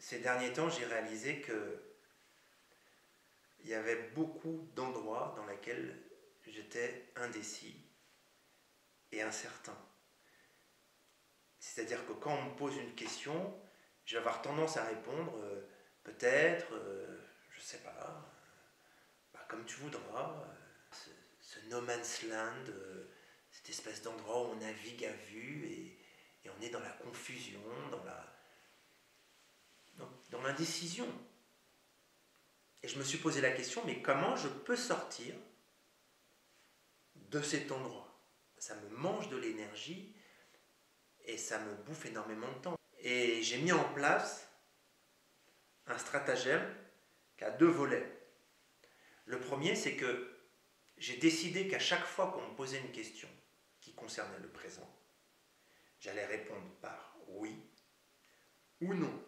Ces derniers temps, j'ai réalisé que il y avait beaucoup d'endroits dans lesquels j'étais indécis et incertain. C'est-à-dire que quand on me pose une question, je vais avoir tendance à répondre peut-être, je sais pas, comme tu voudras, ce no man's land, cette espèce d'endroit où on navigue à vue et on est dans la confusion, dans l'indécision. Et je me suis posé la question, mais comment je peux sortir de cet endroit? Ça me mange de l'énergie et ça me bouffe énormément de temps. Et j'ai mis en place un stratagème qui a deux volets. Le premier, c'est que j'ai décidé qu'à chaque fois qu'on me posait une question qui concernait le présent, j'allais répondre par oui ou non.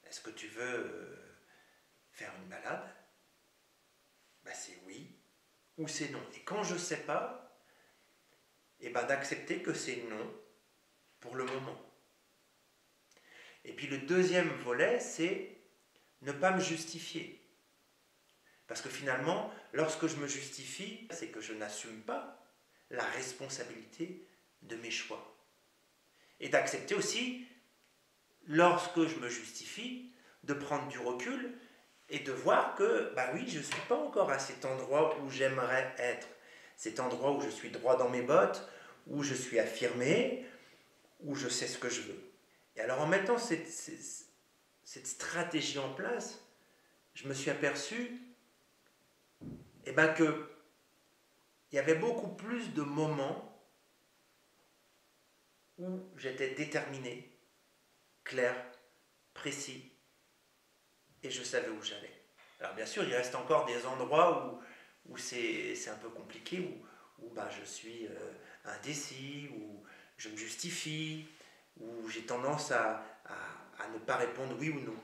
Est-ce que tu veux faire une balade? C'est oui ou c'est non. Et quand je ne sais pas, d'accepter que c'est non pour le moment. Et puis le deuxième volet, c'est ne pas me justifier. Parce que finalement, lorsque je me justifie, c'est que je n'assume pas la responsabilité de mes choix. Et d'accepter aussi, lorsque je me justifie, de prendre du recul et de voir que, oui, je ne suis pas encore à cet endroit où j'aimerais être. Cet endroit où je suis droit dans mes bottes, où je suis affirmé, où je sais ce que je veux. Et alors en mettant cette stratégie en place, je me suis aperçu que il y avait beaucoup plus de moments où j'étais déterminé, clair, précis, et je savais où j'allais. Alors bien sûr, il reste encore des endroits où c'est un peu compliqué, où je suis indécis, où je me justifie, où j'ai tendance à ne pas répondre oui ou non.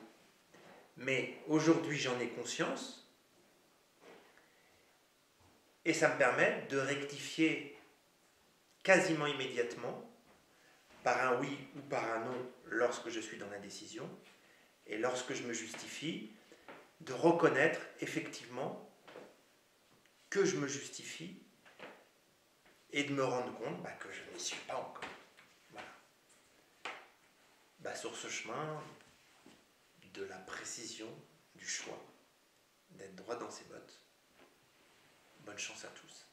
Mais aujourd'hui, j'en ai conscience, et ça me permet de rectifier quasiment immédiatement par un oui ou par un non lorsque je suis dans l'indécision, et lorsque je me justifie, de reconnaître effectivement que je me justifie et de me rendre compte que je n'y suis pas encore. Voilà. Sur ce chemin de la précision, du choix, d'être droit dans ses bottes, bonne chance à tous.